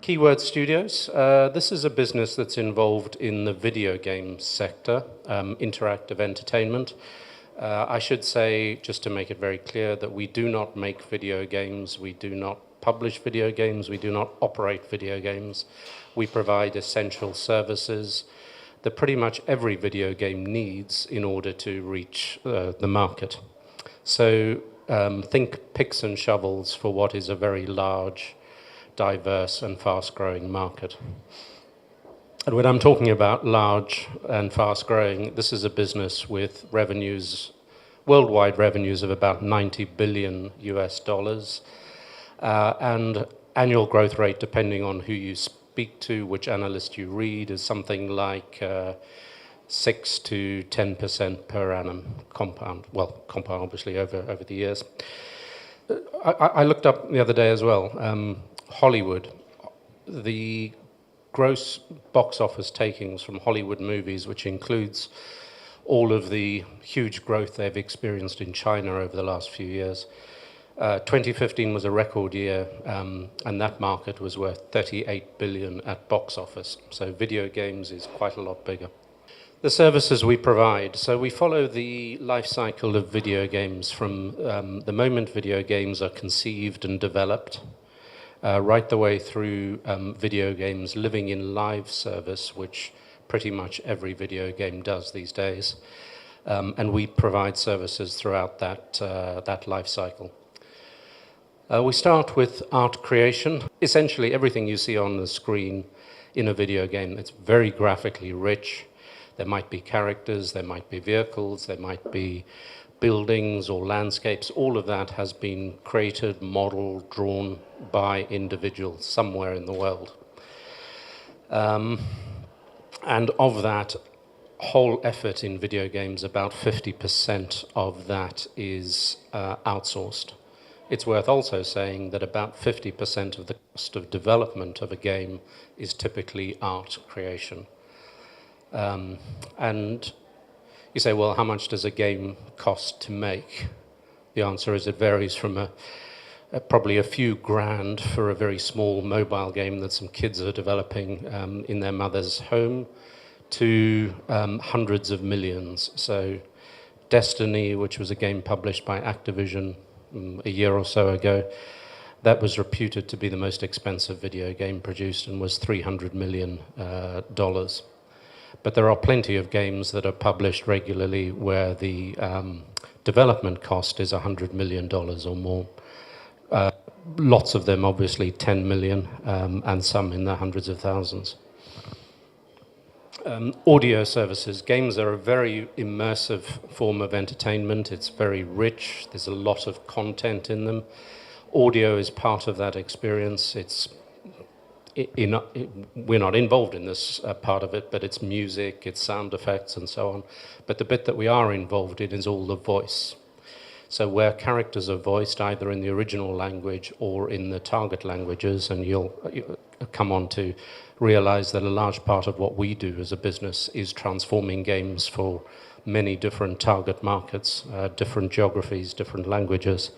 Keyword Studios. This is a business that's involved in the video game sector, interactive entertainment. I should say, just to make it very clear, that we do not make video games, we do not publish video games, we do not operate video games. We provide essential services that pretty much every video game needs in order to reach the market. So think picks and shovels for what is a very large, diverse and fast-growing market. And when I'm talking about large and fast-growing, this is a business with revenues, worldwide revenues of about $90 billion US dollars, and annual growth rate, depending on who you speak to, which analyst you read, is something like 6 to 10% per annum compound. Well, compound obviously over the years. I looked up the other day as well. Hollywood, the gross box office takings from Hollywood movies, which includes all of the huge growth they've experienced in China over the last few years. 2015 was a record year, and that market was worth $38 billion at box office. So video games is quite a lot bigger. The services we provide. So we follow the life cycle of video games from the moment video games are conceived and developed, right the way through video games living in live service, which pretty much every video game does these days. And we provide services throughout that life cycle. We start with art creation. Essentially everything you see on the screen in a video game, it's very graphically rich. There might be characters, there might be vehicles, there might be buildings or landscapes. All of that has been created, modeled, drawn by individuals somewhere in the world. And of that whole effort in video games, about 50% of that is outsourced. It's worth also saying that about 50% of the cost of development of a game is typically art creation. And you say, well, how much does a game cost to make? The answer is it varies from probably a few grand for a very small mobile game that some kids are developing in their mother's home to hundreds of millions. So Destiny, which was a game published by Activision a year or so ago, that was reputed to be the most expensive video game produced and was $300 million. But there are plenty of games that are published regularly where the development cost is $100 million or more. Lots of them, obviously, 10 million, and some in the hundreds of thousands. Audio services. Games are a very immersive form of entertainment. It's very rich. There's a lot of content in them. Audio is part of that experience. We're not involved in this part of it, but it's music, it's sound effects, and so on. But the bit that we are involved in is all the voice. So where characters are voiced either in the original language or in the target languages, and you'll come on to realize that a large part of what we do as a business is transforming games for many different target markets, different geographies, different languages.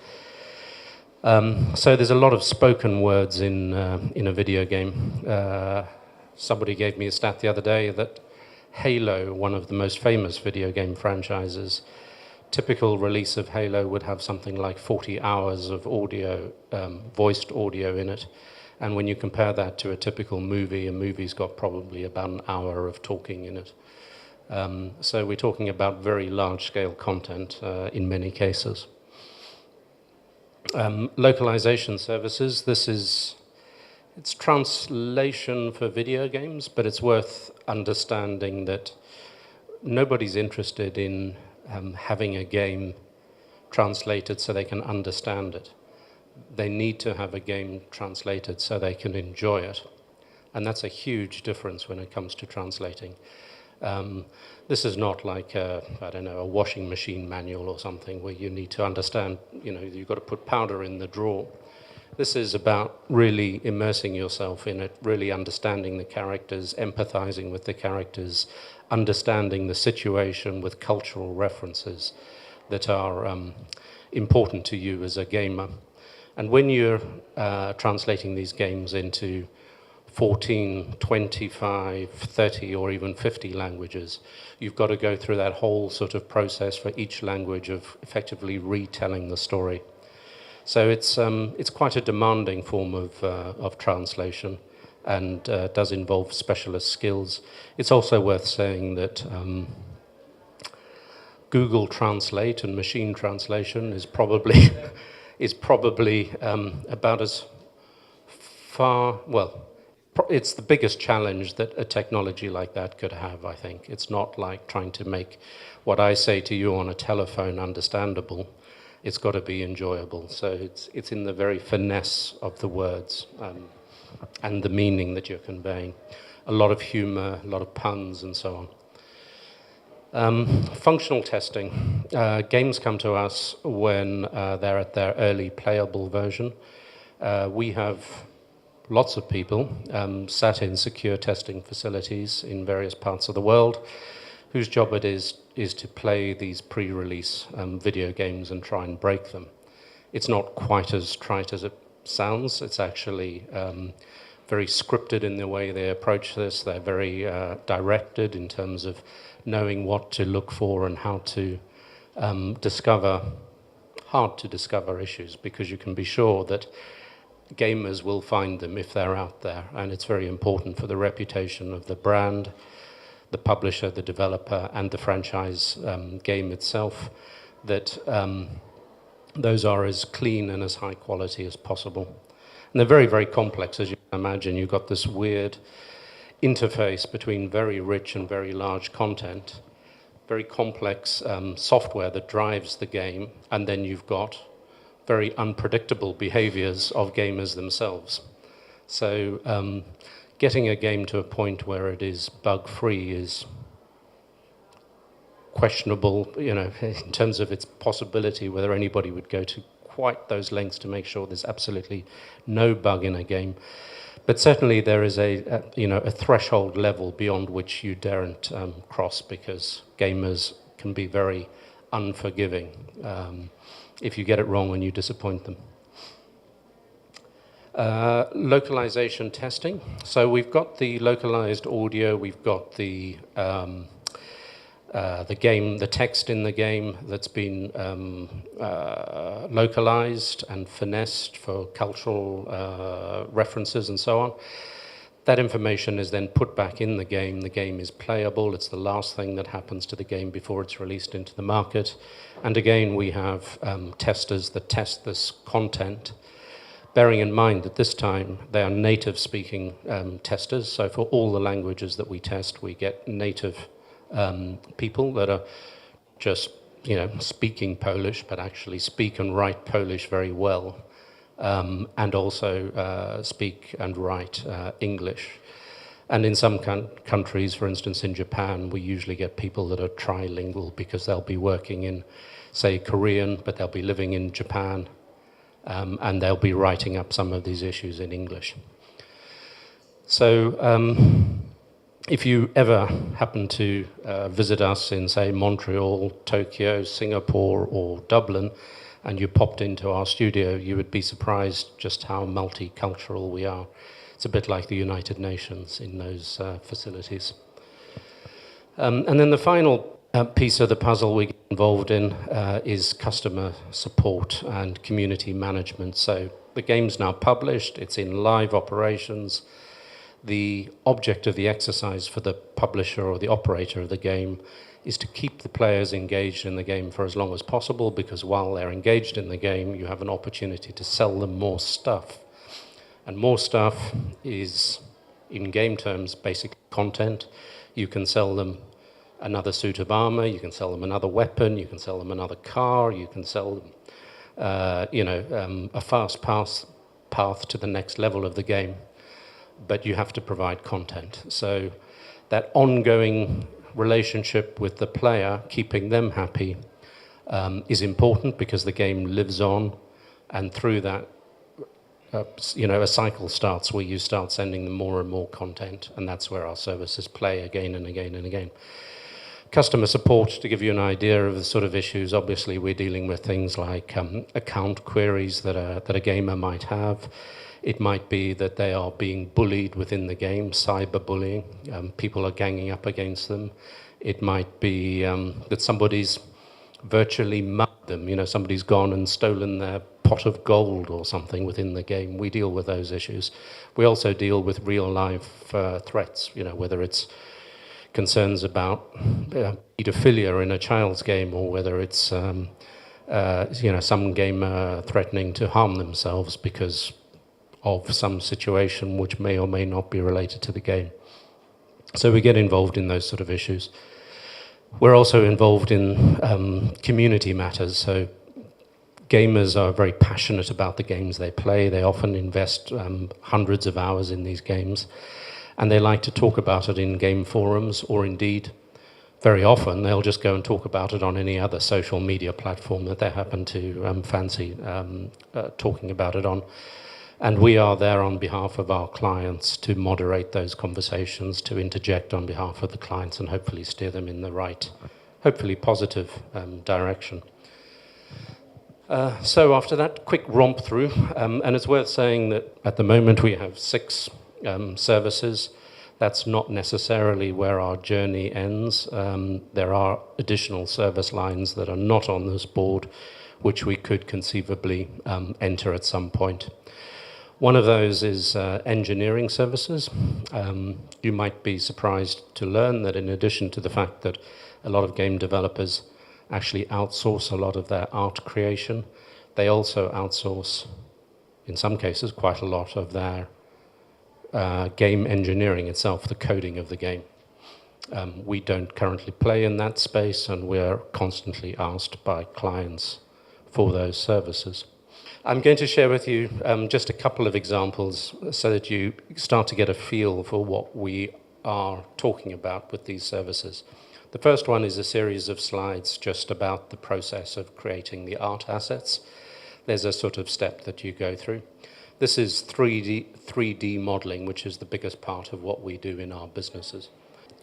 So there's a lot of spoken words in a video game. Somebody gave me a stat the other day that Halo, one of the most famous video game franchises, typical release of Halo would have something like 40 hours of audio, voiced audio in it. And when you compare that to a typical movie, a movie's got probably about an hour of talking in it. So we're talking about very large-scale content in many cases. Localization services. It's translation for video games, but it's worth understanding that nobody's interested in having a game translated so they can understand it. They need to have a game translated so they can enjoy it. And that's a huge difference when it comes to translating. This is not like a washing machine manual or something where you need to understand, you've got to put powder in the drawer. This is about really immersing yourself in it, really understanding the characters, empathizing with the characters, understanding the situation with cultural references that are important to you as a gamer. And when you're translating these games into 14, 25, 30, or even 50 languages. You've got to go through that whole sort of process for each language of effectively retelling the story. So it's quite a demanding form of translation, and does involve specialist skills. It's also worth saying that Google Translate and machine translation is probably about as far, well, it's the biggest challenge that a technology like that could have, I think. It's not like trying to make what I say to you on a telephone understandable. It's got to be enjoyable. So it's in the very finesse of the words and the meaning that you're conveying. A lot of humor, a lot of puns, and so on. Functional testing. Games come to us when they're at their early playable version. We have lots of people sat in secure testing facilities in various parts of the world whose job it is to play these pre-release video games and try and break them. It's not quite as trite as it sounds. It's actually very scripted in the way they approach this. They're very directed in terms of knowing what to look for and how to hard to discover issues, because you can be sure that gamers will find them if they're out there, and it's very important for the reputation of the brand, the publisher, the developer, and the franchise game itself, that those are as clean and as high quality as possible. And they're very, very complex, as you can imagine. You've got this weird interface between very rich and very large content, very complex software that drives the game, and then you've got very unpredictable behaviors of gamers themselves. So getting a game to a point where it is bug-free is questionable, you know, in terms of its possibility, whether anybody would go to quite those lengths to make sure there's absolutely no bug in a game. But certainly there is a threshold level beyond which you daren't cross, because gamers can be very unforgiving if you get it wrong and you disappoint them. Localization testing. So we've got the localized audio, we've got the game, the text in the game that's been localized and finessed for cultural references and so on. That information is then put back in the game. The game is playable. It's the last thing that happens to the game before it's released into the market. And again, we have testers that test this content, bearing in mind that this time they are native-speaking testers. So for all the languages that we test, we get native people that are just, speaking Polish, but actually speak and write Polish very well, and also speak and write English. And in some countries, for instance, in Japan, we usually get people that are trilingual, because they'll be working in, say, Korean, but they'll be living in Japan, and they'll be writing up some of these issues in English. So if you ever happen to visit us in, say, Montreal, Tokyo, Singapore, or Dublin, and you popped into our studio, you would be surprised just how multicultural we are. It's a bit like the United Nations in those facilities. And then the final piece of the puzzle we get involved in is customer support and community management. So the game's now published, it's in live operations. The object of the exercise for the publisher or the operator of the game is to keep the players engaged in the game for as long as possible, because while they're engaged in the game, you have an opportunity to sell them more stuff. And more stuff is, in game terms, basic content. You can sell them another suit of armor, you can sell them another weapon, you can sell them another car, you can sell them a fast path to the next level of the game. But you have to provide content. So that ongoing relationship with the player, keeping them happy, is important, because the game lives on, and through that, a cycle starts where you start sending them more and more content, and that's where our services play again and again and again. Customer support, to give you an idea of the sort of issues, obviously we're dealing with things like account queries that a gamer might have. It might be that they are being bullied within the game, cyberbullying. People are ganging up against them. It might be that somebody's virtually mugged them. Somebody's gone and stolen their pot of gold or something within the game. We deal with those issues. We also deal with real-life threats, whether it's concerns about pedophilia in a child's game, or whether it's some gamer threatening to harm themselves because of some situation which may or may not be related to the game. So we get involved in those sort of issues. We're also involved in community matters. So gamers are very passionate about the games they play. They often invest hundreds of hours in these games, and they like to talk about it in game forums, or indeed, very often, they'll just go and talk about it on any other social media platform that they happen to fancy talking about it on. And we are there on behalf of our clients to moderate those conversations, to interject on behalf of the clients, and hopefully steer them in the right, hopefully positive direction. So after that quick romp through, and it's worth saying that at the moment we have 6 services. That's not necessarily where our journey ends. There are additional service lines that are not on this board, which we could conceivably enter at some point. One of those is engineering services. You might be surprised to learn that in addition to the fact that a lot of game developers actually outsource a lot of their art creation, they also outsource, in some cases, quite a lot of their game engineering itself, the coding of the game. We don't currently play in that space, and we're constantly asked by clients for those services. I'm going to share with you just a couple of examples so that you start to get a feel for what we are talking about with these services. The first one is a series of slides just about the process of creating the art assets. There's a sort of step that you go through. This is 3D modeling, which is the biggest part of what we do in our businesses.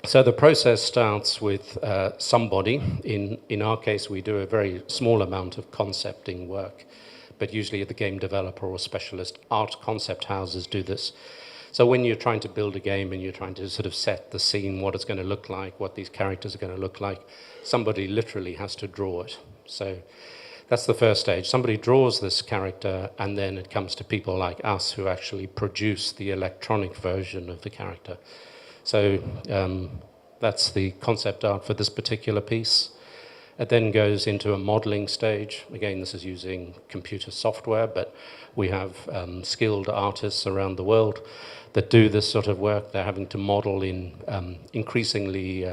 So the process starts with somebody. In our case, we do a very small amount of concepting work, but usually the game developer or specialist art concept houses do this. So when you're trying to build a game and you're trying to sort of set the scene, what it's going to look like, what these characters are going to look like, somebody literally has to draw it. So that's the first stage. Somebody draws this character, and then it comes to people like us who actually produce the electronic version of the character. So that's the concept art for this particular piece. It then goes into a modeling stage. Again, this is using computer software, but we have skilled artists around the world that do this sort of work. They're having to model in increasingly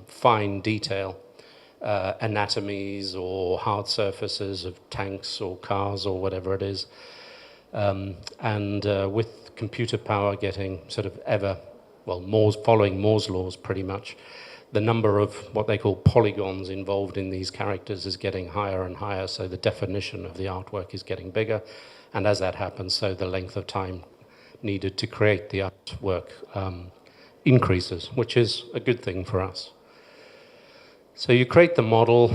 fine detail anatomies or hard surfaces of tanks or cars or whatever it is. With computer power getting sort of following Moore's laws pretty much, the number of what they call polygons involved in these characters is getting higher and higher, so the definition of the artwork is getting bigger. And as that happens, so the length of time needed to create the artwork increases, which is a good thing for us. So you create the model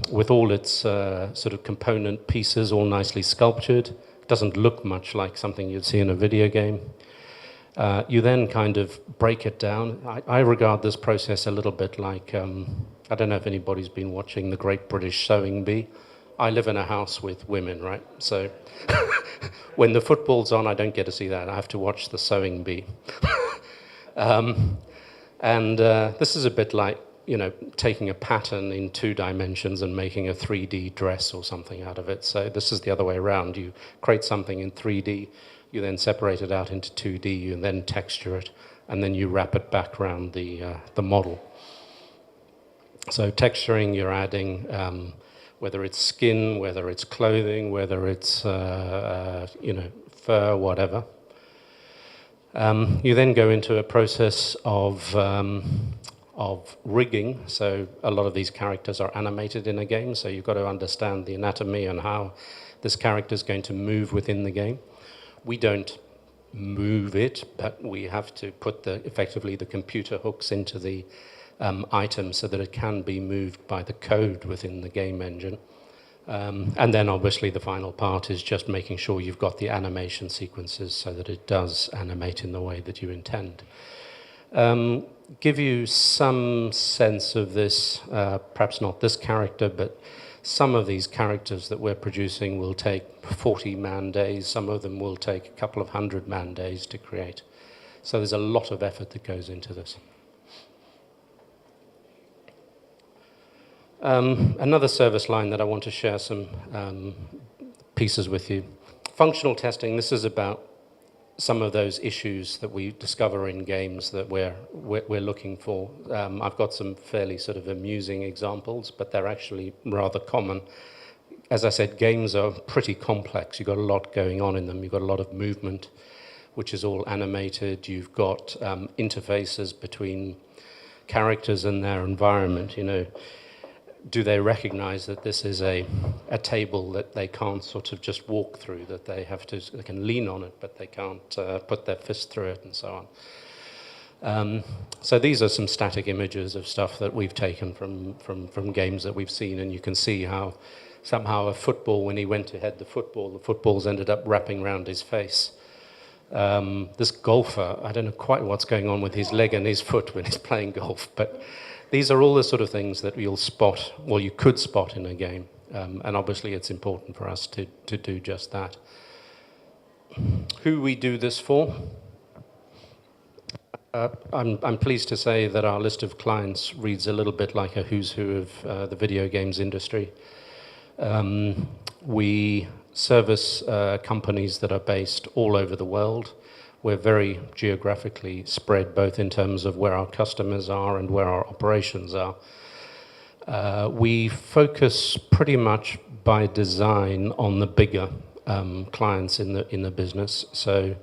with all its sort of component pieces all nicely sculptured. It doesn't look much like something you'd see in a video game. You then kind of break it down. I regard this process a little bit like, I don't know if anybody's been watching The Great British Sewing Bee. I live in a house with women, right? So when the football's on, I don't get to see that. I have to watch the sewing bee. This is a bit like, taking a pattern in 2 dimensions and making a 3D dress or something out of it. So this is the other way around. You create something in 3D, you then separate it out into 2D, you then texture it, and then you wrap it back around the model. So texturing, you're adding, whether it's skin, whether it's clothing, whether it's, fur, whatever. You then go into a process of rigging. So a lot of these characters are animated in a game, so you've got to understand the anatomy and how this character is going to move within the game. We don't move it, but we have to put effectively the computer hooks into the item so that it can be moved by the code within the game engine. And then obviously the final part is just making sure you've got the animation sequences so that it does animate in the way that you intend. Give you some sense of this, perhaps not this character, but some of these characters that we're producing will take 40 man days. Some of them will take a couple of 100 man days to create. So there's a lot of effort that goes into this. Another service line that I want to share some pieces with you. Functional testing, this is about some of those issues that we discover in games that we're looking for. I've got some fairly sort of amusing examples, but they're actually rather common. As I said, games are pretty complex. You've got a lot going on in them. You've got a lot of movement, which is all animated. You've got interfaces between characters and their environment. You know, do they recognize that this is a table that they can't sort of just walk through, that they can lean on it, but they can't put their fist through it, and so on. So these are some static images of stuff that we've taken from games that we've seen, and you can see how somehow a football, when he went to head the footballs ended up wrapping around his face. This golfer, I don't know quite what's going on with his leg and his foot when he's playing golf, but these are all the sort of things that you'll spot, well, you could spot in a game. And obviously it's important for us to do just that. Who we do this for? I'm pleased to say that our list of clients reads a little bit like a who's who of the video games industry. We service companies that are based all over the world. We're very geographically spread, both in terms of where our customers are and where our operations are. We focus pretty much by design on the bigger clients in the business. So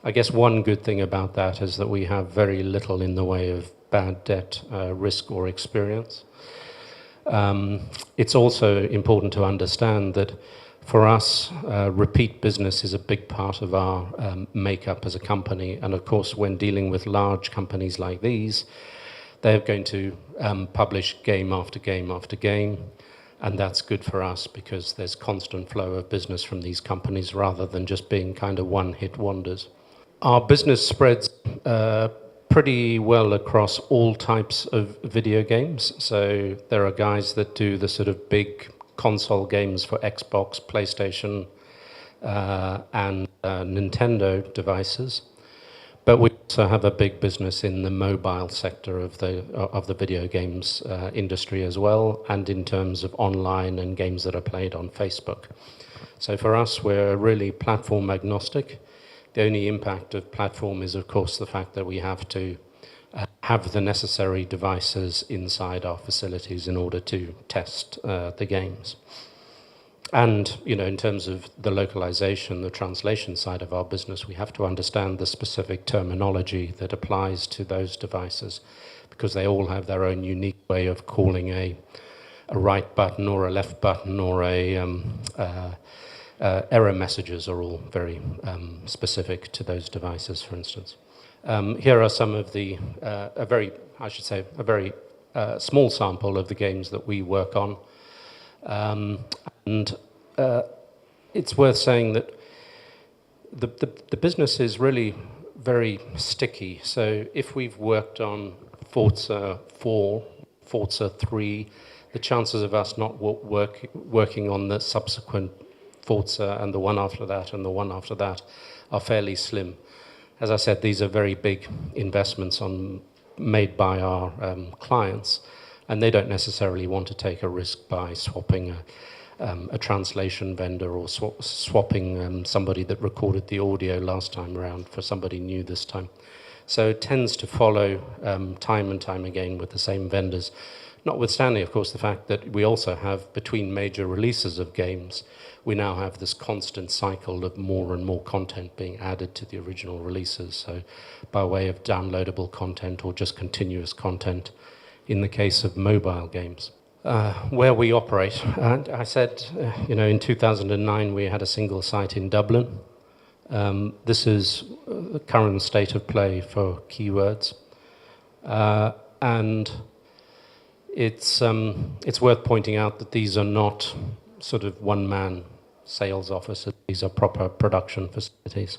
I guess one good thing about that is that we have very little in the way of bad debt risk or experience. It's also important to understand that for us, repeat business is a big part of our makeup as a company. And of course, when dealing with large companies like these, they're going to publish game after game after game. And that's good for us because there's constant flow of business from these companies rather than just being kind of one-hit wonders. Our business spreads pretty well across all types of video games. So there are guys that do the sort of big console games for Xbox, PlayStation, and Nintendo devices. But we also have a big business in the mobile sector of the video games industry as well, and in terms of online and games that are played on Facebook. So for us, we're really platform agnostic. The only impact of platform is, of course, the fact that we have to have the necessary devices inside our facilities in order to test the games. And, you know, in terms of the localization, the translation side of our business, we have to understand the specific terminology that applies to those devices because they all have their own unique way of calling a right button or a left button or error messages are all very specific to those devices, for instance. Here are some of the, a very small sample of the games that we work on. And it's worth saying that the business is really very sticky. So if we've worked on Forza 4, Forza 3, the chances of us not working on the subsequent Forza and the one after that and the one after that are fairly slim. As I said, these are very big investments made by our clients, and they don't necessarily want to take a risk by swapping a translation vendor or swapping somebody that recorded the audio last time around for somebody new this time. So it tends to follow time and time again with the same vendors, notwithstanding, of course, the fact that we also have, between major releases of games, we now have this constant cycle of more and more content being added to the original releases, so by way of downloadable content or just continuous content in the case of mobile games. Where we operate, I said, in 2009 we had a single site in Dublin. This is the current state of play for keywords. And it's worth pointing out that these are not sort of one-man sales offices. These are proper production facilities.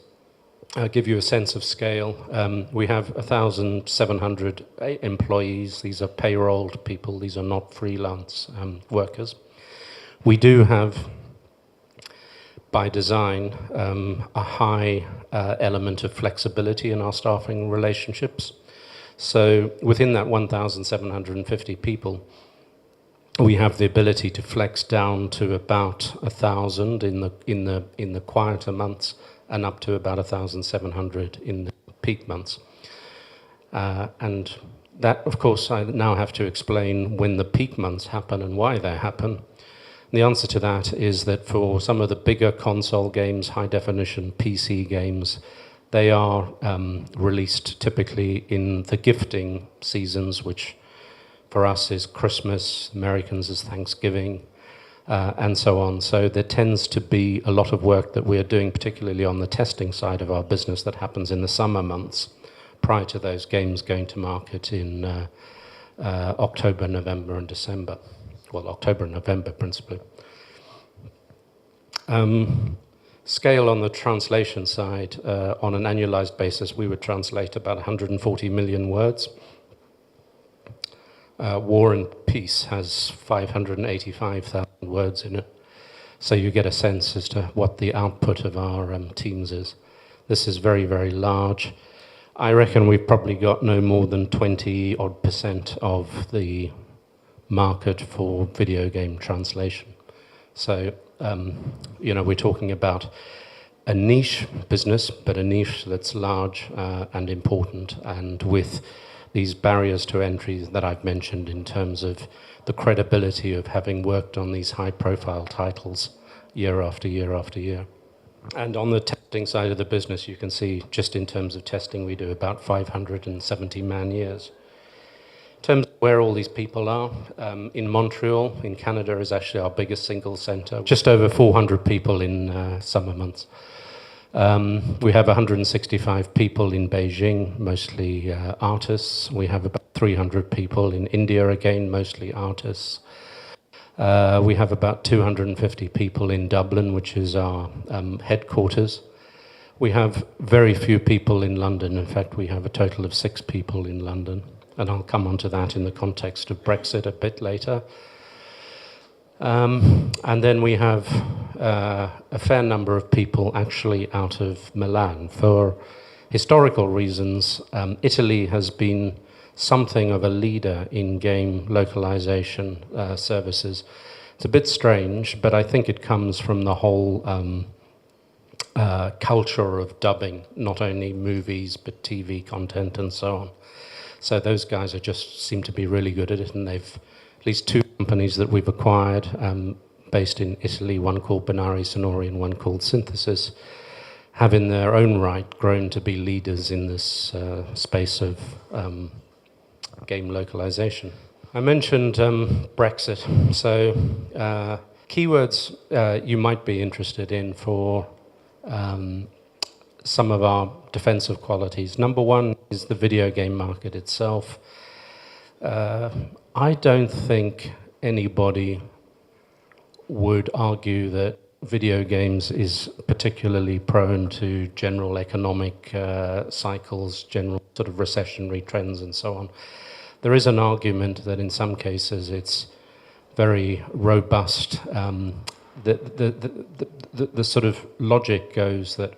I'll give you a sense of scale. We have 1,700 employees. These are payrolled people. These are not freelance workers. We do have, by design, a high element of flexibility in our staffing relationships. So within that 1,750 people, we have the ability to flex down to about 1,000 in the quieter months, and up to about 1,700 in the peak months. And that, of course, I now have to explain when the peak months happen and why they happen. The answer to that is that for some of the bigger console games, high-definition PC games, they are released typically in the gifting seasons, which for us is Christmas, Americans is Thanksgiving, and so on. So there tends to be a lot of work that we are doing, particularly on the testing side of our business, that happens in the summer months, prior to those games going to market in October, November, and December. Well, October and November, principally. Scale on the translation side, on an annualized basis, we would translate about 140 million words. War and Peace has 585,000 words in it. So you get a sense as to what the output of our teams is. This is very, very large. I reckon we've probably got no more than 20% of the market for video game translation. So, we're talking about a niche business, but a niche that's large and important, and with these barriers to entry that I've mentioned in terms of the credibility of having worked on these high-profile titles year after year after year. And on the testing side of the business, you can see just in terms of testing, we do about 570 man-years. In terms of where all these people are, in Montreal, in Canada, is actually our biggest single center. Just over 400 people in summer months. We have 165 people in Beijing, mostly artists. We have about 300 people in India, again, mostly artists. We have about 250 people in Dublin, which is our headquarters. We have very few people in London. In fact, we have a total of 6 people in London. And I'll come on to that in the context of Brexit a bit later. And then we have a fair number of people actually out of Milan. For historical reasons, Italy has been something of a leader in game localization services. It's a bit strange, but I think it comes from the whole culture of dubbing, not only movies, but TV content and so on. So those guys seem to be really good at it, and they've at least 2 companies that we've acquired based in Italy, one called Binari Sonori and one called Synthesis, have in their own right grown to be leaders in this space of game localization. I mentioned Brexit, so keywords you might be interested in for some of our defensive qualities. Number one is the video game market itself. I don't think anybody would argue that video games is particularly prone to general economic cycles, general sort of recessionary trends and so on. There is an argument that in some cases it's very robust. The sort of logic goes that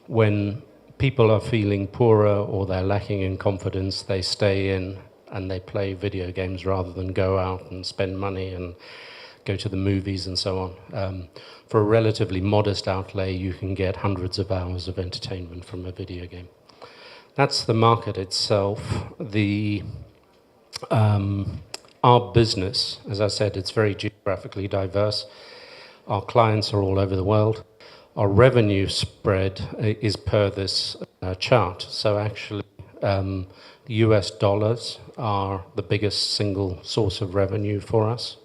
when people are feeling poorer or they're lacking in confidence, they stay in and they play video games rather than go out and spend money and go to the movies and so on. For a relatively modest outlay, you can get hundreds of hours of entertainment from a video game. That's the market itself. Our business, as I said, it's very geographically diverse. Our clients are all over the world. Our revenue spread is per this chart. So actually, US dollars are the biggest single source of revenue for us.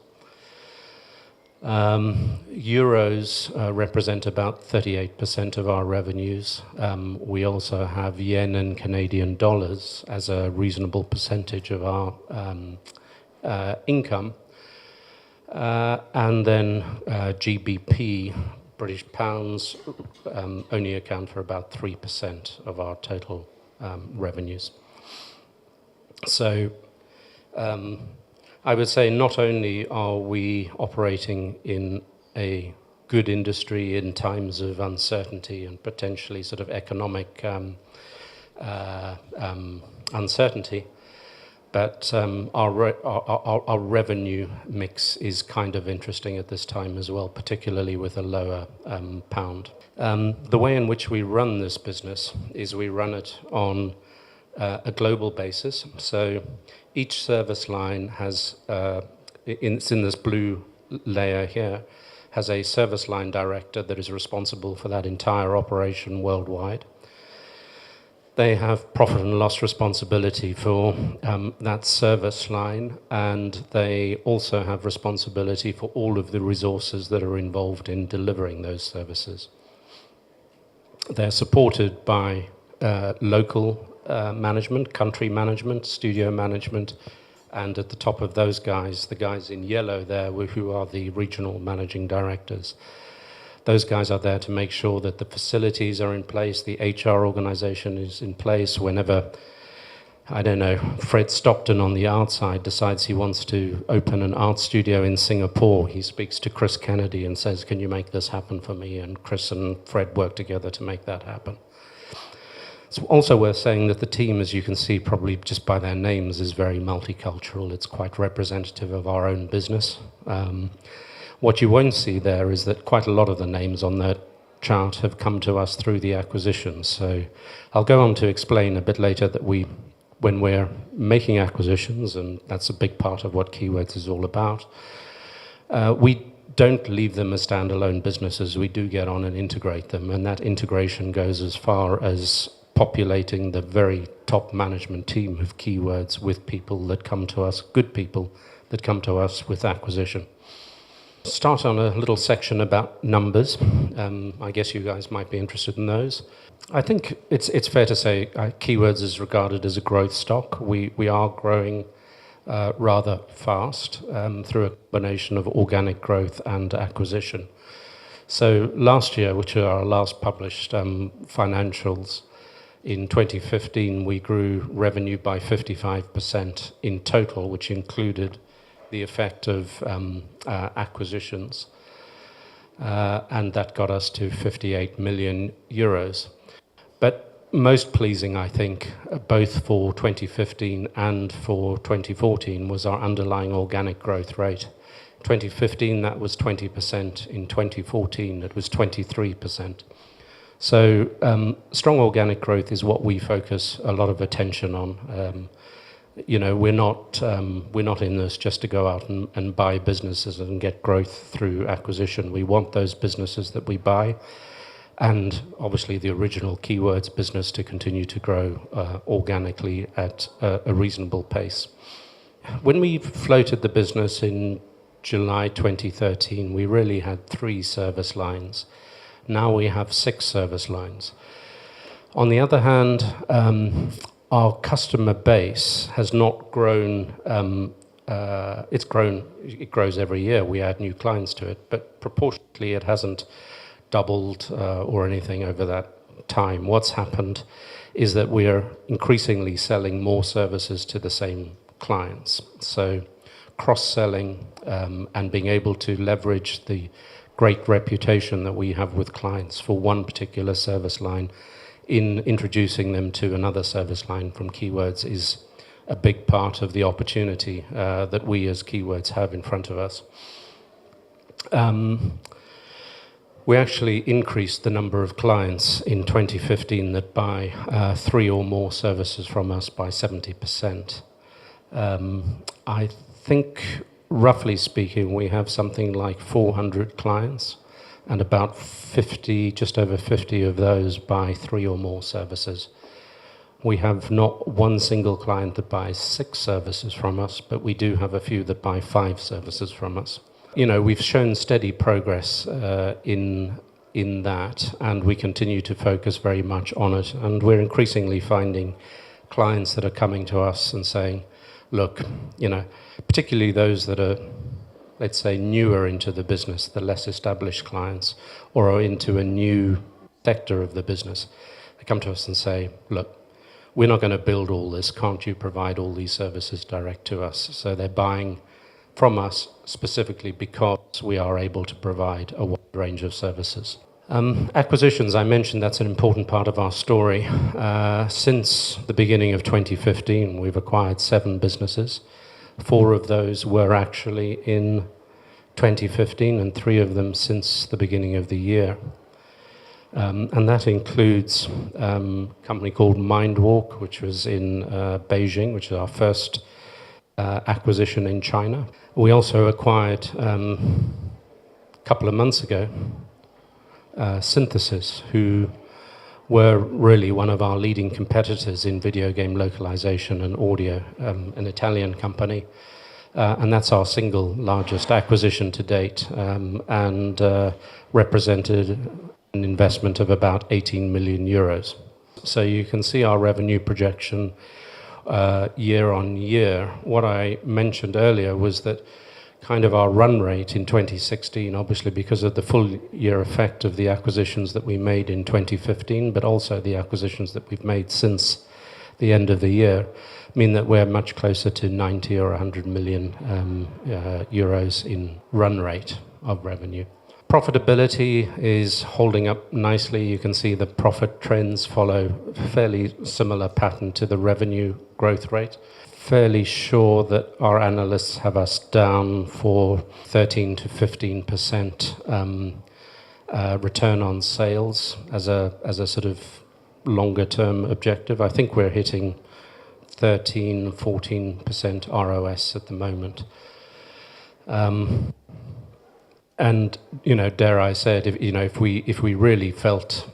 Euros represent about 38% of our revenues. We also have yen and Canadian dollars as a reasonable percentage of our income. And then GBP, British pounds, only account for about 3% of our total revenues. So I would say not only are we operating in a good industry in times of uncertainty and potentially sort of economic uncertainty, but our revenue mix is kind of interesting at this time as well, particularly with a lower pound. The way in which we run this business is we run it on a global basis. So each service line has, it's in this blue layer here, has a service line director that is responsible for that entire operation worldwide. They have profit and loss responsibility for that service line, and they also have responsibility for all of the resources that are involved in delivering those services. They're supported by local management, country management, studio management, and at the top of those guys, the guys in yellow there, who are the regional managing directors. Those guys are there to make sure that the facilities are in place, the HR organization is in place. Whenever, I don't know, Fred Stockton on the art side decides he wants to open an art studio in Singapore, he speaks to Chris Kennedy and says, can you make this happen for me? And Chris and Fred work together to make that happen. It's also worth saying that the team, as you can see probably just by their names, is very multicultural. It's quite representative of our own business. What you won't see there is that quite a lot of the names on that chart have come to us through the acquisitions. So I'll go on to explain a bit later that when we're making acquisitions, and that's a big part of what Keywords is all about, we don't leave them as standalone businesses. We do get on and integrate them, and that integration goes as far as populating the very top management team of Keywords with people that come to us, good people that come to us with acquisition. Start on a little section about numbers. I guess you guys might be interested in those. I think it's fair to say Keywords is regarded as a growth stock. We are growing rather fast through a combination of organic growth and acquisition. So last year, which are our last published financials, in 2015 we grew revenue by 55% in total, which included the effect of acquisitions, and that got us to 58 million euros. But most pleasing, I think, both for 2015 and for 2014, was our underlying organic growth rate. 2015, that was 20%. In 2014, it was 23%. So strong organic growth is what we focus a lot of attention on. You know, we're not in this just to go out and buy businesses and get growth through acquisition. We want those businesses that we buy, and obviously the original Keywords business, to continue to grow organically at a reasonable pace. When we floated the business in July 2013, we really had 3 service lines. Now we have 6 service lines. On the other hand, our customer base has not grown. It grows every year. We add new clients to it, but proportionately it hasn't doubled or anything over that time. What's happened is that we are increasingly selling more services to the same clients. So cross-selling and being able to leverage the great reputation that we have with clients for one particular service line in introducing them to another service line from Keywords is a big part of the opportunity that we as Keywords have in front of us. We actually increased the number of clients in 2015 that buy 3 or more services from us by 70%. I think, roughly speaking, we have something like 400 clients, and about 50, just over 50 of those buy 3 or more services. We have not one single client that buys 6 services from us, but we do have a few that buy 5 services from us. we've shown steady progress in that, and we continue to focus very much on it. And we're increasingly finding clients that are coming to us and saying, look, particularly those that are, let's say, newer into the business, the less established clients, or are into a new sector of the business, they come to us and say, look, we're not going to build all this. Can't you provide all these services direct to us? So they're buying from us specifically because we are able to provide a wide range of services. Acquisitions, I mentioned that's an important part of our story. Since the beginning of 2015, we've acquired 7 businesses. 4 of those were actually in 2015 and 3 of them since the beginning of the year. And that includes a company called Mindwalk, which was in Beijing, which is our first acquisition in China. We also acquired, a couple of months ago, Synthesis, who were really one of our leading competitors in video game localization and audio, an Italian company. And that's our single largest acquisition to date, and represented an investment of about 18 million euros. So you can see our revenue projection year on year. What I mentioned earlier was that kind of our run rate in 2016, obviously because of the full year effect of the acquisitions that we made in 2015, but also the acquisitions that we've made since the end of the year, mean that we're much closer to 90 or 100 million euros in run rate of revenue. Profitability is holding up nicely. You can see the profit trends follow a fairly similar pattern to the revenue growth rate. Fairly sure that our analysts have us down for 13 to 15% return on sales as a sort of longer term objective. I think we're hitting 13, 14% ROS at the moment. And dare I say it, if we really felt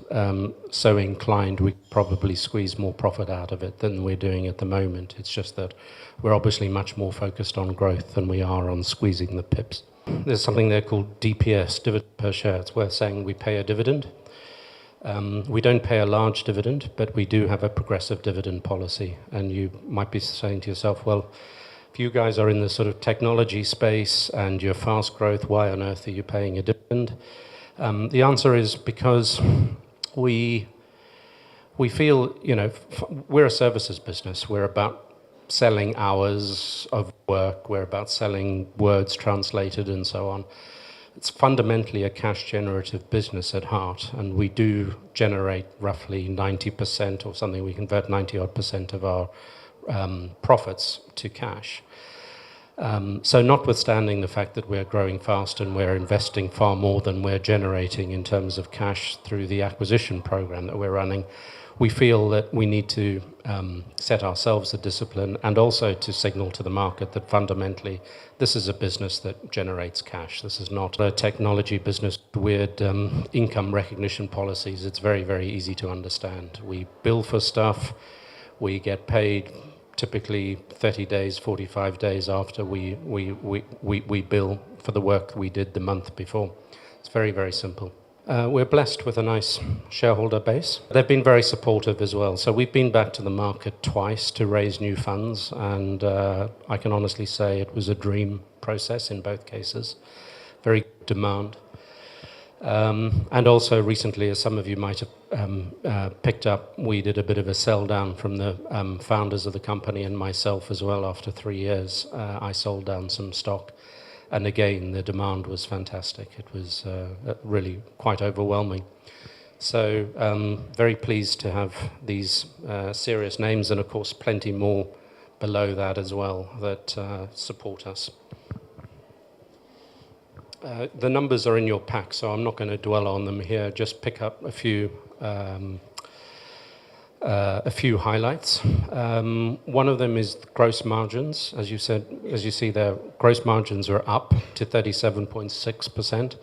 so inclined, we'd probably squeeze more profit out of it than we're doing at the moment. It's just that we're obviously much more focused on growth than we are on squeezing the pips. There's something there called DPS, dividend per share. It's worth saying we pay a dividend. We don't pay a large dividend, but we do have a progressive dividend policy. And you might be saying to yourself, well, if you guys are in the sort of technology space and you're fast growth, why on earth are you paying a dividend? The answer is because we feel, we're a services business. We're about selling hours of work. We're about selling words translated and so on. It's fundamentally a cash generative business at heart, and we do generate roughly 90% or something. We convert 90% of our profits to cash. So notwithstanding the fact that we're growing fast and we're investing far more than we're generating in terms of cash through the acquisition program that we're running, we feel that we need to set ourselves a discipline and also to signal to the market that fundamentally this is a business that generates cash. This is not a technology business with weird income recognition policies. It's very, very easy to understand. We bill for stuff. We get paid typically 30 days, 45 days after we bill for the work we did the month before. It's very, very simple. We're blessed with a nice shareholder base. They've been very supportive as well. So we've been back to the market twice to raise new funds, and I can honestly say it was a dream process in both cases. Very good demand. And also recently, as some of you might have picked up, we did a bit of a sell down from the founders of the company and myself as well. After 3 years, I sold down some stock. And again, the demand was fantastic. It was really quite overwhelming. So very pleased to have these serious names, and of course plenty more below that as well that support us. The numbers are in your pack, so I'm not going to dwell on them here. Just pick up a few highlights. One of them is gross margins. As you see there, gross margins are up to 37.6%.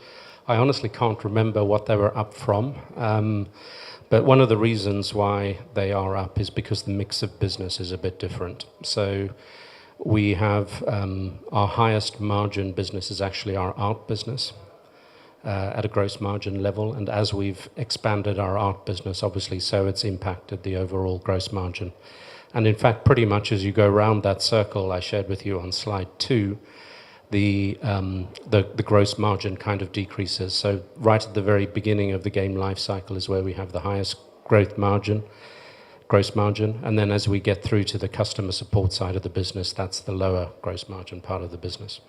I honestly can't remember what they were up from, but one of the reasons why they are up is because the mix of business is a bit different. So We have our highest margin business is actually our art business at a gross margin level. And as we've expanded our art business, obviously, so it's impacted the overall gross margin. And in fact, pretty much as you go around that circle I shared with you on slide 2, the gross margin kind of decreases. So right at the very beginning of the game life cycle is where we have the highest gross margin. And then as we get through to the customer support side of the business, that's the lower gross margin part of the business.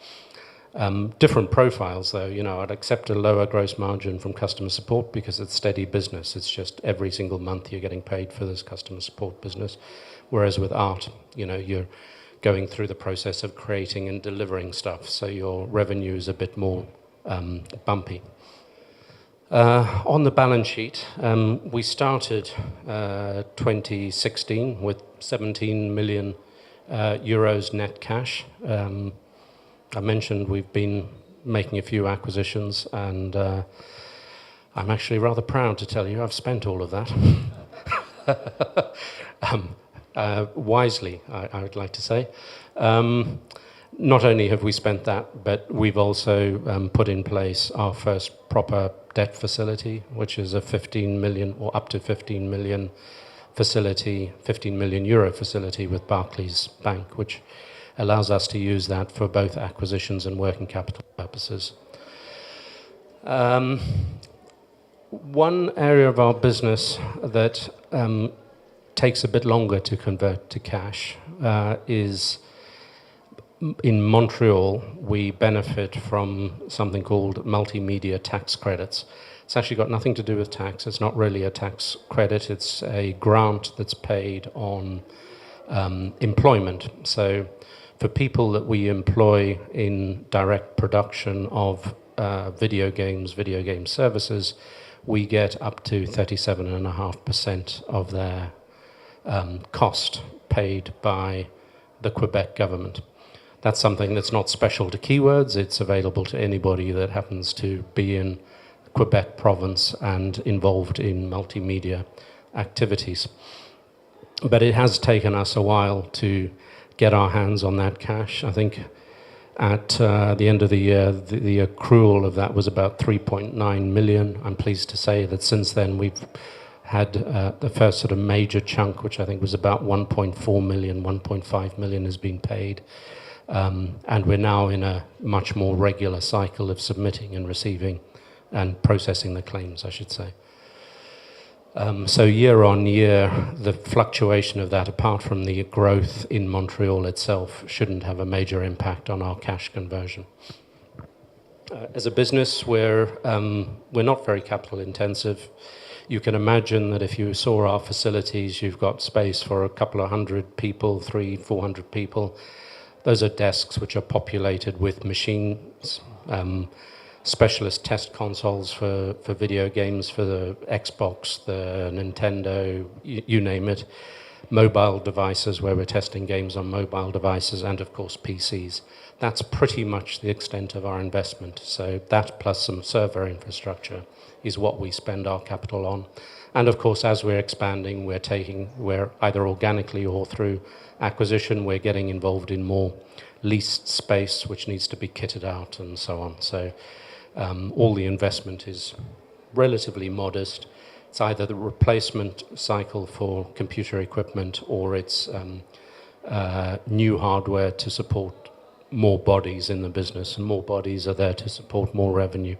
Different profiles, though. You know, I'd accept a lower gross margin from customer support because it's steady business. It's just every single month you're getting paid for this customer support business. Whereas with art, you know, you're going through the process of creating and delivering stuff, so your revenue is a bit more bumpy. On the balance sheet, we started 2016 with 17 million euros net cash. I mentioned we've been making a few acquisitions, and I'm actually rather proud to tell you I've spent all of that. Wisely, I would like to say. Not only have we spent that, but we've also put in place our first proper debt facility, which is a 15 million or up to 15 million facility, 15 million euro facility with Barclays Bank, which allows us to use that for both acquisitions and working capital purposes. One area of our business that takes a bit longer to convert to cash is in Montreal. We benefit from something called multimedia tax credits. It's actually got nothing to do with tax. It's not really a tax credit. It's a grant that's paid on employment. So for people that we employ in direct production of video game services, we get up to 37.5% of their cost paid by the Quebec government. That's something that's not special to Keywords. It's available to anybody that happens to be in Quebec province and involved in multimedia activities. But it has taken us a while to get our hands on that cash. I think at the end of the year, the accrual of that was about 3.9 million. I'm pleased to say that since then we've had the first sort of major chunk, which I think was about 1.4 million, 1.5 million has been paid. And we're now in a much more regular cycle of submitting and receiving and processing the claims, I should say. So year on year, the fluctuation of that, apart from the growth in Montreal itself, shouldn't have a major impact on our cash conversion. As a business, we're not very capital intensive. You can imagine that if you saw our facilities, you've got space for a couple of hundred people, 300-400 people. Those are desks which are populated with machines, specialist test consoles for video games, for the Xbox, the Nintendo, you name it, mobile devices where we're testing games on mobile devices, and of course PCs. That's pretty much the extent of our investment. So that plus some server infrastructure is what we spend our capital on. And of course, as we're expanding, we're either organically or through acquisition, we're getting involved in more leased space, which needs to be kitted out and so on. So all the investment is relatively modest. It's either the replacement cycle for computer equipment or it's new hardware to support more bodies in the business, and more bodies are there to support more revenue.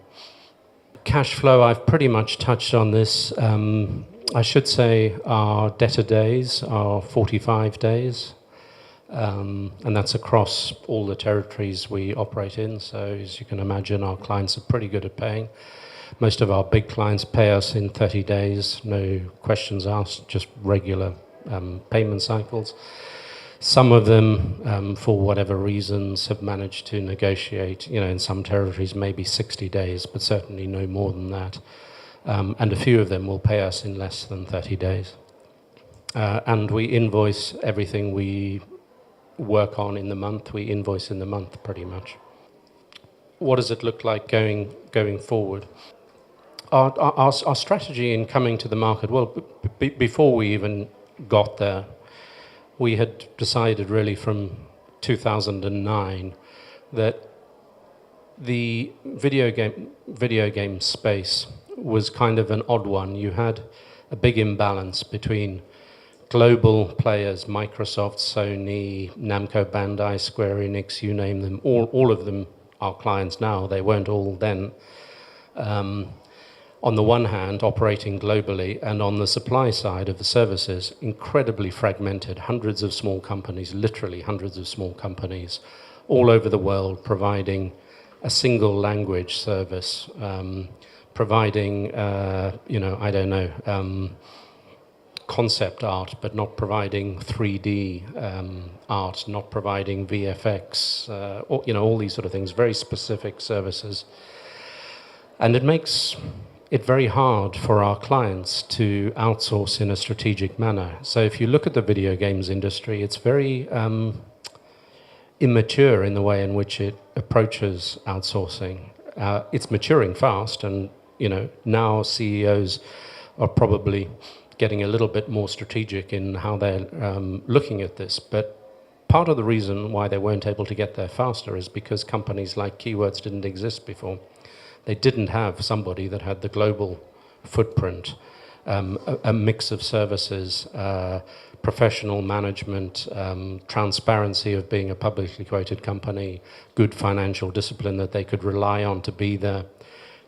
Cash flow, I've pretty much touched on this. I should say our debtor days are 45 days, and that's across all the territories we operate in. So as you can imagine, our clients are pretty good at paying. Most of our big clients pay us in 30 days, no questions asked, just regular payment cycles. Some of them, for whatever reasons, have managed to negotiate, in some territories maybe 60 days, but certainly no more than that. And a few of them will pay us in less than 30 days. And we invoice everything we work on in the month. We invoice in the month pretty much. What does it look like going forward? Our strategy in coming to the market, well, before we even got there, we had decided really from 2009 that the video game space was kind of an odd one. You had a big imbalance between global players, Microsoft, Sony, Namco Bandai, Square Enix, you name them, all of them are clients now. They weren't all then. On the one hand, operating globally, and on the supply side of the services, incredibly fragmented, hundreds of small companies, literally hundreds of small companies, all over the world providing a single language service, providing, concept art, but not providing 3D art, not providing VFX, all these sort of things, very specific services. And it makes it very hard for our clients to outsource in a strategic manner. So if you look at the video games industry, it's very immature in the way in which it approaches outsourcing. It's maturing fast, and now CEOs are probably getting a little bit more strategic in how they're looking at this. But part of the reason why they weren't able to get there faster is because companies like Keywords didn't exist before. They didn't have somebody that had the global footprint, a mix of services, professional management, transparency of being a publicly quoted company, good financial discipline that they could rely on to be there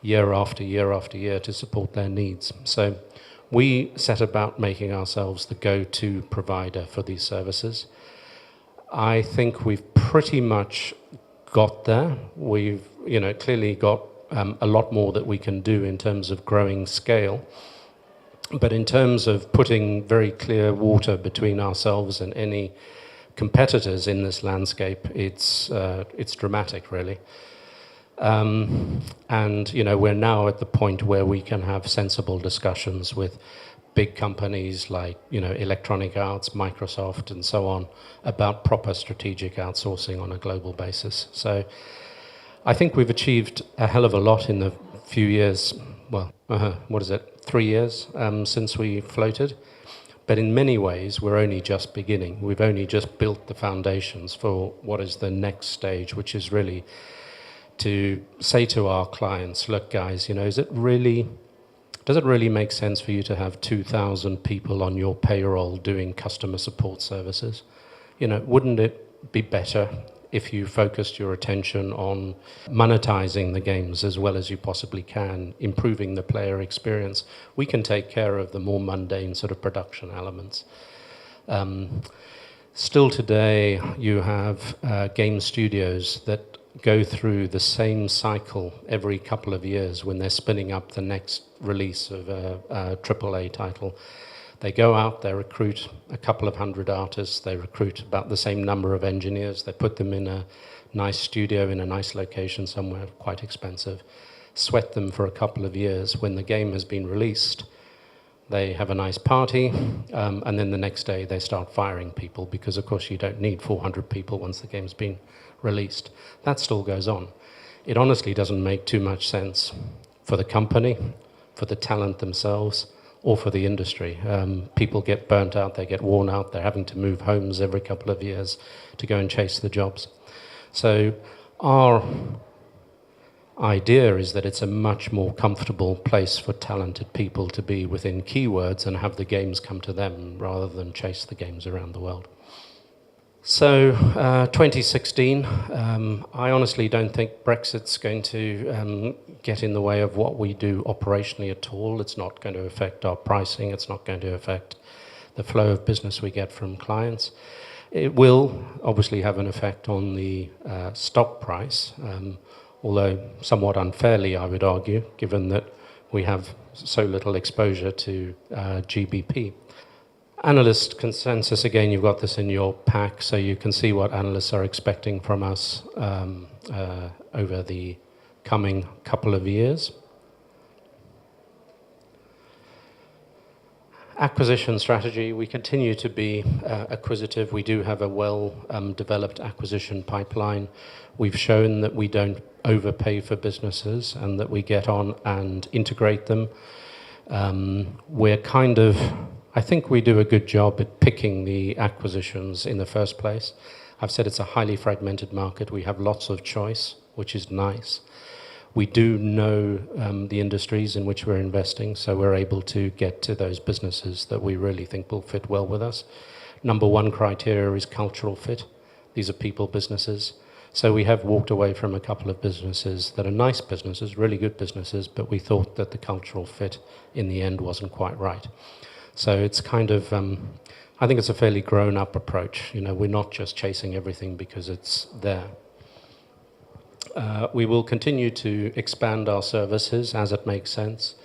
year after year after year to support their needs. So we set about making ourselves the go-to provider for these services. I think we've pretty much got there. We've clearly got a lot more that we can do in terms of growing scale. But in terms of putting very clear water between ourselves and any competitors in this landscape, it's dramatic, really. And we're now at the point where we can have sensible discussions with big companies like Electronic Arts, Microsoft, and so on about proper strategic outsourcing on a global basis. So I think we've achieved a hell of a lot in the few years, 3 years since we floated. But in many ways, we're only just beginning. We've only just built the foundations for what is the next stage, which is really to say to our clients, look, guys, does it really make sense for you to have 2,000 people on your payroll doing customer support services? Wouldn't it be better if you focused your attention on monetizing the games as well as you possibly can, improving the player experience? We can take care of the more mundane sort of production elements. Still today, you have game studios that go through the same cycle every couple of years when they're spinning up the next release of a AAA title. They go out, they recruit a couple of hundred artists, they recruit about the same number of engineers, they put them in a nice studio in a nice location somewhere, quite expensive, sweat them for a couple of years. When the game has been released, they have a nice party, and then the next day they start firing people because, of course, you don't need 400 people once the game's been released. That still goes on. It honestly doesn't make too much sense for the company, for the talent themselves, or for the industry. People get burnt out, they get worn out, they're having to move homes every couple of years to go and chase the jobs. So our idea is that it's a much more comfortable place for talented people to be within Keywords and have the games come to them rather than chase the games around the world. So 2016, I honestly don't think Brexit's going to get in the way of what we do operationally at all. It's not going to affect our pricing. It's not going to affect the flow of business we get from clients. It will obviously have an effect on the stock price, although somewhat unfairly, I would argue, given that we have so little exposure to GBP. Analyst consensus, again, you've got this in your pack, so you can see what analysts are expecting from us over the coming couple of years. Acquisition strategy, we continue to be acquisitive. We do have a well-developed acquisition pipeline. We've shown that we don't overpay for businesses and that we get on and integrate them. We're kind of I think we do a good job at picking the acquisitions in the first place. I've said it's a highly fragmented market. We have lots of choice, which is nice. We do know the industries in which we're investing, so we're able to get to those businesses that we really think will fit well with us. Number one criteria is cultural fit. These are people businesses. So we have walked away from a couple of businesses that are nice businesses, really good businesses, but we thought that the cultural fit in the end wasn't quite right. So it's kind of, I think it's a fairly grown-up approach. You know, we're not just chasing everything because it's there. We will continue to expand our services as it makes sense.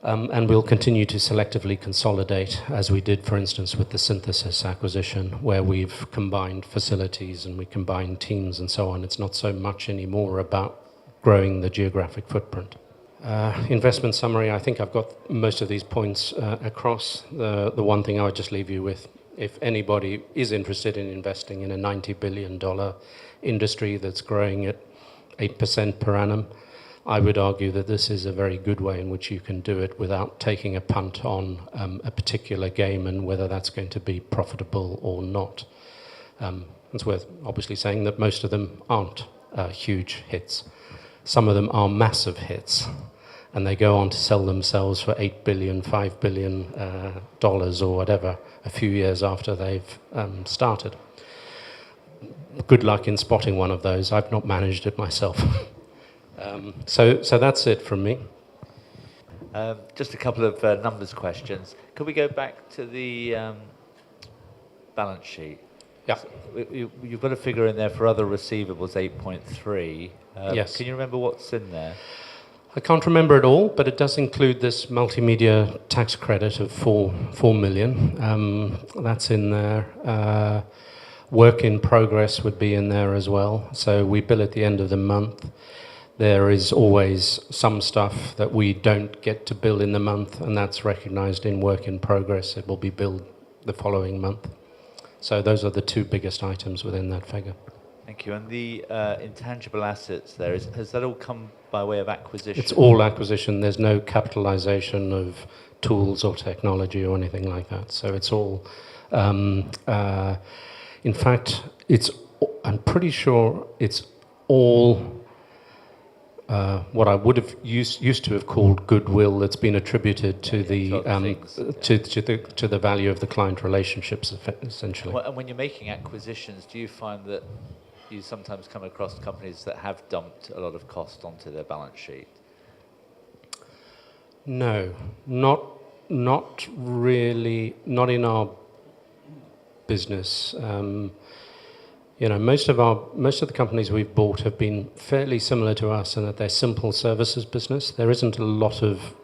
And we'll continue to selectively consolidate, as we did, for instance, with the Synthesis acquisition, where we've combined facilities and we combined teams and so on. It's not so much anymore about growing the geographic footprint. Investment summary, I think I've got most of these points across. The one thing I would just leave you with, if anybody is interested in investing in a $90 billion industry that's growing at 8% per annum, I would argue that this is a very good way in which you can do it without taking a punt on a particular game and whether that's going to be profitable or not. It's worth obviously saying that most of them aren't huge hits. Some of them are massive hits, and they go on to sell themselves for $8 billion, $5 billion or whatever a few years after they've started. Good luck in spotting one of those. I've not managed it myself. So that's it from me. Just a couple of numbers questions. Could we go back to the balance sheet? Yeah. So you've got a figure in there for other receivables, 8.3. Yes. Can you remember what's in there? I can't remember it all, but it does include this multimedia tax credit of $4 million. That's in there. Work in progress would be in there as well. So we bill at the end of the month. There is always some stuff that we don't get to bill in the month, and that's recognized in work in progress. It will be billed the following month. So those are the two biggest items within that figure. Thank you. And the intangible assets there, has that all come by way of acquisition? It's all acquisition. There's no capitalization of tools or technology or anything like that. So it's all, in fact, I'm pretty sure it's all what I would have used to have called goodwill that's been attributed to to the value of the client relationships, essentially. Well, and when you're making acquisitions, do you find that you sometimes come across companies that have dumped a lot of cost onto their balance sheet? No, not really, not in our business. You know, most of the companies we've bought have been fairly similar to us in that they're simple services business. There isn't a lot of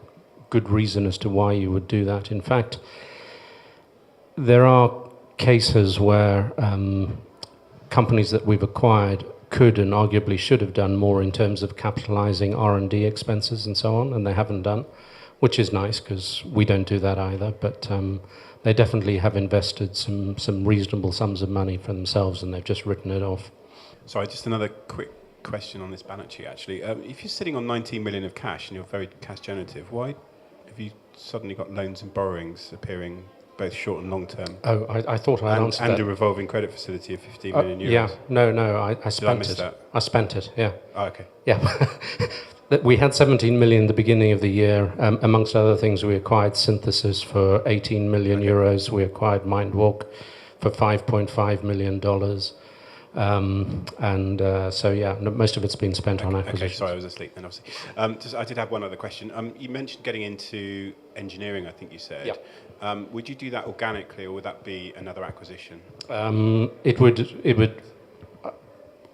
good reason as to why you would do that. In fact, there are cases where companies that we've acquired could and arguably should have done more in terms of capitalizing R&D expenses and so on, and they haven't done, which is nice because we don't do that either. But they definitely have invested some reasonable sums of money for themselves, and they've just written it off. Sorry, just another quick question on this balance sheet, actually. If you're sitting on 19 million of cash and you're very cash generative, why have you suddenly got loans and borrowings appearing both short and long term? Oh, I thought I answered that. And a revolving credit facility of 15 million euros. Yeah, no, I spent miss it. that? I spent it, yeah. Oh, okay. Yeah. We had 17 million at the beginning of the year. Amongst other things, we acquired Synthesis for 18 million euros. We acquired MindWalk for $5.5 million. So, yeah, most of it's been spent on acquisitions. Okay, sorry, I was asleep then, obviously. I did have one other question. You mentioned getting into engineering, I think you said. Yeah. Would you do that organically, or would that be another acquisition? It would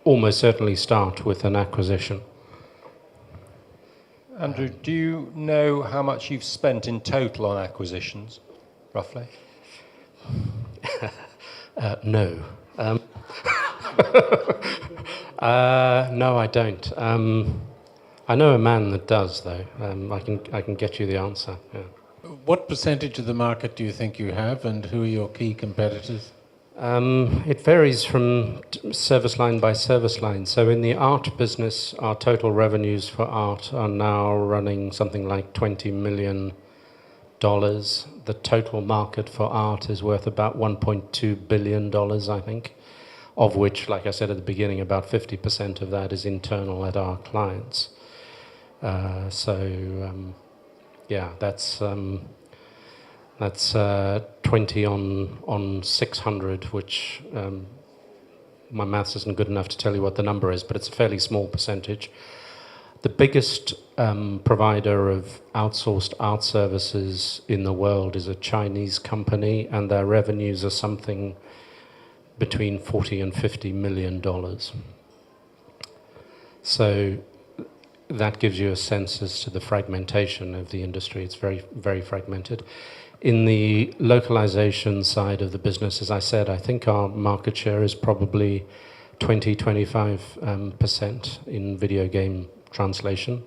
almost certainly start with an acquisition. Andrew, do you know how much you've spent in total on acquisitions, roughly? No. No, I don't. I know a man that does, though. I can get you the answer. Yeah. What percentage of the market do you think you have, and who are your key competitors? It varies from service line by service line. So in the art business, our total revenues for art are now running something like $20 million. the total market for art is worth about $1.2 billion, I think, of which, like I said at the beginning, about 50% of that is internal at our clients. Yeah, that's 20 on 600, which my maths isn't good enough to tell you what the number is, but it's a fairly small percentage. The biggest provider of outsourced art services in the world is a Chinese company, and their revenues are something between $40 and $50 million. So that gives you a sense as to the fragmentation of the industry. It's very, very fragmented. In the localization side of the business, as I said, I think our market share is probably 20-25% in video game translation.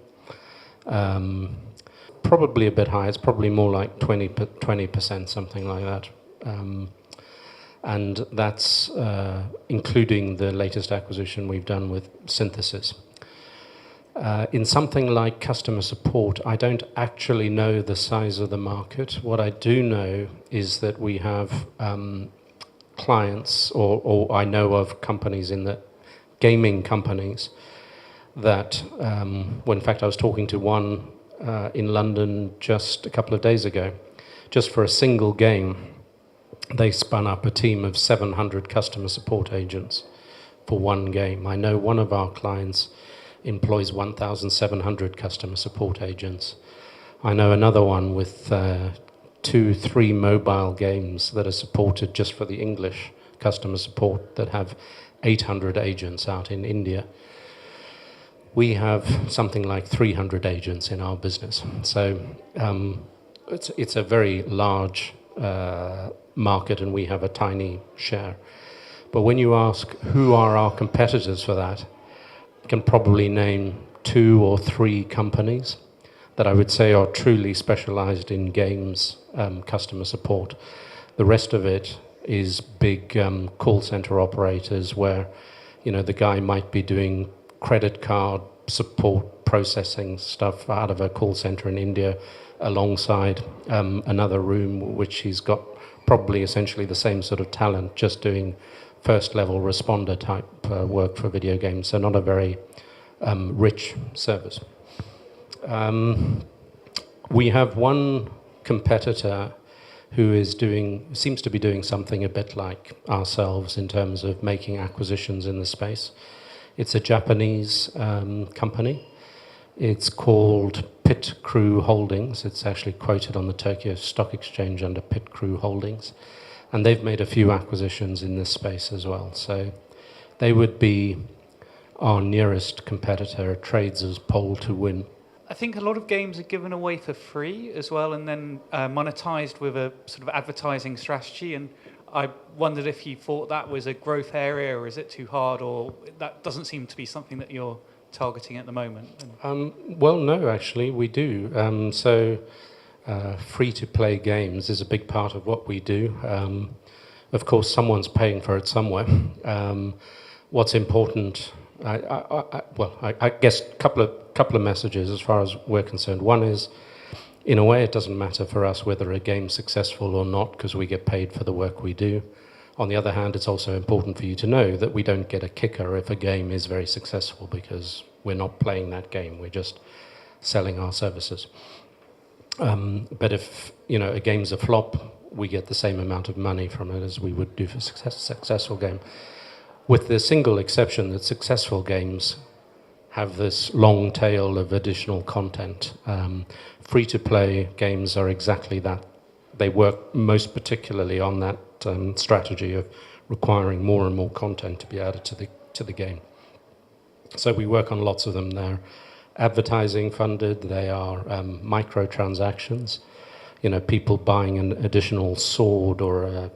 Probably a bit high. It's probably more like 20%, something like that. And that's including the latest acquisition we've done with Synthesis. In something like customer support, I don't actually know the size of the market. What I do know is that we have clients, or I know of companies in the gaming companies that, well, in fact, I was talking to one in London just a couple of days ago. Just for a single game, they spun up a team of 700 customer support agents for one game. I know one of our clients employs 1,700 customer support agents. I know another one with 2-3 mobile games that are supported just for the English customer support that have 800 agents out in India. We have something like 300 agents in our business. So it's a very large market, and we have a tiny share. But when you ask who are our competitors for that, I can probably name 2 or 3 companies that I would say are truly specialized in games customer support. The rest of it is big call center operators where, you know, the guy might be doing credit card support processing stuff out of a call center in India alongside another room which he's got probably essentially the same sort of talent, just doing first level responder type work for video games, so not a very rich service. We have one competitor who seems to be doing something a bit like ourselves in terms of making acquisitions in the space. It's a Japanese company. It's called Pit Crew Holdings. It's actually quoted on the Tokyo Stock Exchange under Pit Crew Holdings. And they've made a few acquisitions in this space as well. So they would be our nearest competitor, trades as poll to win. I think a lot of games are given away for free as well, and then monetized with a sort of advertising strategy. And I wondered if you thought that was a growth area, or is it too hard, or that doesn't seem to be something that you're targeting at the moment? Well, no, actually, we do. Free-to-play games is a big part of what we do. Of course, someone's paying for it somewhere. What's important, I guess a couple of messages as far as we're concerned. One is, in a way, it doesn't matter for us whether a game's successful or not, because we get paid for the work we do. On the other hand, it's also important for you to know that we don't get a kicker if a game is very successful, because we're not playing that game, we're just selling our services. But if, you know, a game's a flop, we get the same amount of money from it as we would do for a successful game. With the single exception that successful games have this long tail of additional content. Free-to-play games are exactly that. They work most particularly on that strategy of requiring more and more content to be added to the game. So we work on lots of them. They're advertising funded. They are microtransactions. You know, people buying an additional sword or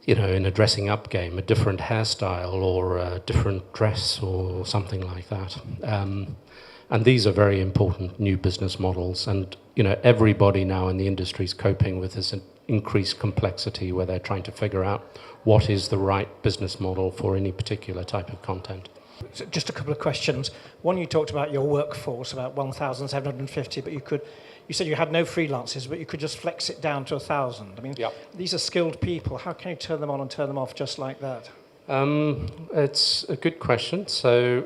you know, in a dressing up game, a different hairstyle or a different dress or something like that. And these are very important new business models. And, you know, everybody now in the industry is coping with this increased complexity where they're trying to figure out what is the right business model for any particular type of content. So just a couple of questions. One, you talked about your workforce, about 1,750, but you said you had no freelancers, but you could just flex it down to 1,000. I mean, Yeah. these are skilled people. How can you turn them on and turn them off just like that? It's a good question. So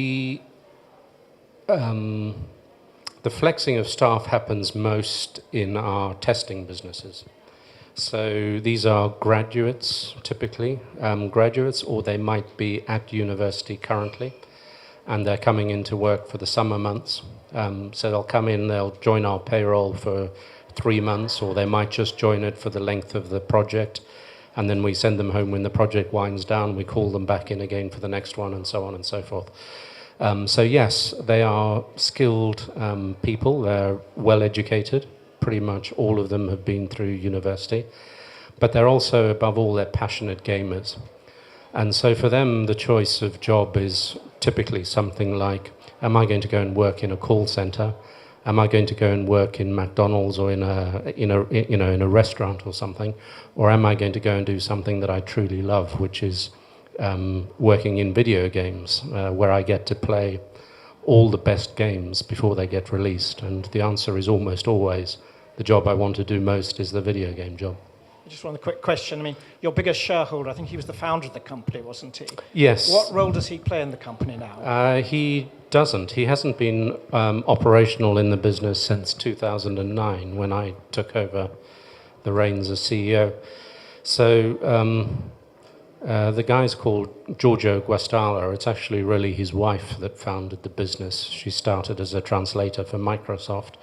the flexing of staff happens most in our testing businesses. So these are graduates, typically, graduates, or they might be at university currently, and they're coming into work for the summer months. So they'll come in, they'll join our payroll for 3 months, or they might just join it for the length of the project, and then we send them home when the project winds down. We call them back in again for the next one, and so on and so forth. So yes, they are skilled people. They're well educated. Pretty much all of them have been through university, but they're also, above all, they're passionate gamers. And so for them, the choice of job is typically something like, am I going to go and work in a call center? Am I going to go and work in McDonald's or in a restaurant or something? Or am I going to go and do something that I truly love, which is working in video games, where I get to play all the best games before they get released? And the answer is almost always, the job I want to do most is the video game job. Just one quick question. I mean, your biggest shareholder, I think he was the founder of the company, wasn't he? Yes. What role does he play in the company now? He doesn't. He hasn't been operational in the business since 2009, when I took over the reins as CEO. So the guy's called Giorgio Guastalla. It's actually really his wife that founded the business. She started as a translator for Microsoft.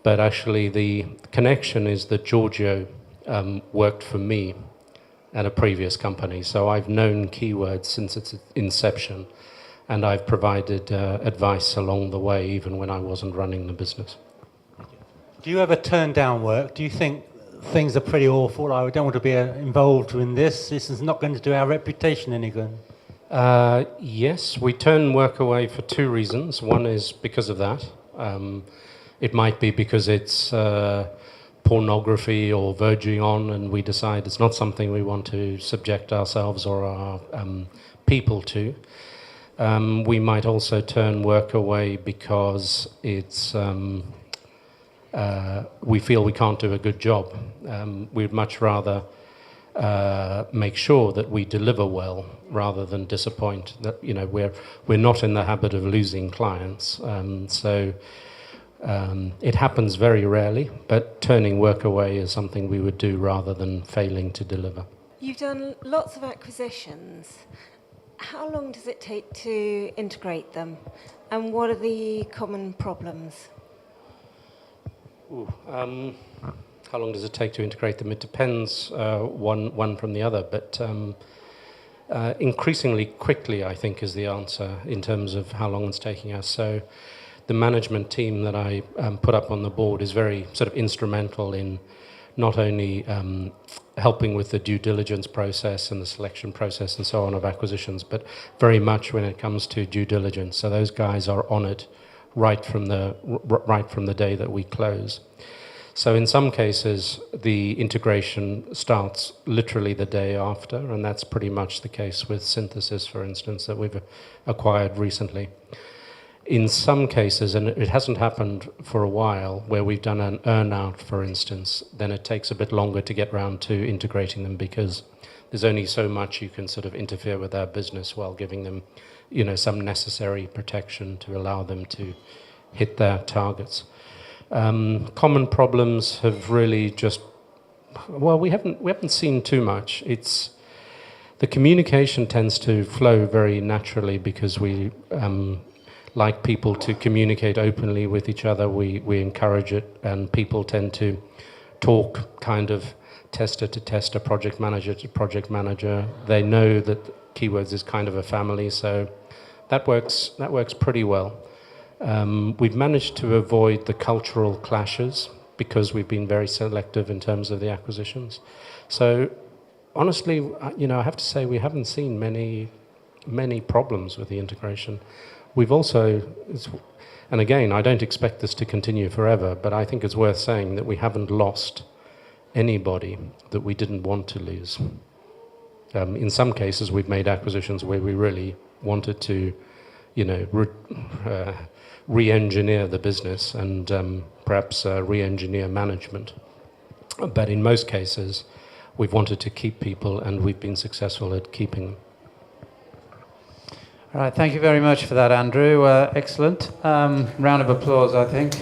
But actually the connection is that Giorgio worked for me at a previous company. So I've known Keywords since its inception, and I've provided advice along the way, even when I wasn't running the business. Do you ever turn down work? Do you think things are pretty awful? I don't want to be involved in this. This is not going to do our reputation any good. Yes, we turn work away for 2 reasons. One is because of that. It might be because it's pornography or verging on, and we decide it's not something we want to subject ourselves or our people to. We might also turn work away because it's we feel we can't do a good job. We'd much rather make sure that we deliver well rather than disappoint. That, you know, we're not in the habit of losing clients, so it happens very rarely. But turning work away is something we would do rather than failing to deliver. You've done lots of acquisitions. How long does it take to integrate them, and what are the common problems? How long does it take to integrate them? It depends one from the other, but increasingly quickly, I think, is the answer in terms of how long it's taking us. So the management team that I put up on the board is very sort of instrumental in not only helping with the due diligence process and the selection process and so on of acquisitions, but very much when it comes to due diligence. So those guys are on it right from the day that we close. So in some cases, the integration starts literally the day after, and that's pretty much the case with Synthesis, for instance, that we've acquired recently. In some cases, and it hasn't happened for a while, where we've done an earn-out, for instance, then it takes a bit longer to get round to integrating them, because there's only so much you can sort of interfere with their business while giving them, you know, some necessary protection to allow them to hit their targets. Common problems have really just, well, we haven't seen too much. It's the communication tends to flow very naturally because we like people to communicate openly with each other. We encourage it, and people tend to talk kind of tester to tester, project manager to project manager. They know that Keywords is kind of a family, so that works pretty well. We've managed to avoid the cultural clashes because we've been very selective in terms of the acquisitions. So honestly, you know, I have to say we haven't seen many problems with the integration. We've also, and again, I don't expect this to continue forever, but I think it's worth saying that we haven't lost anybody that we didn't want to lose. In some cases, we've made acquisitions where we really wanted to re-engineer the business and perhaps re-engineer management. But in most cases, we've wanted to keep people, and we've been successful at keeping them. All right, thank you very much for that, Andrew. Excellent. Round of applause, I think.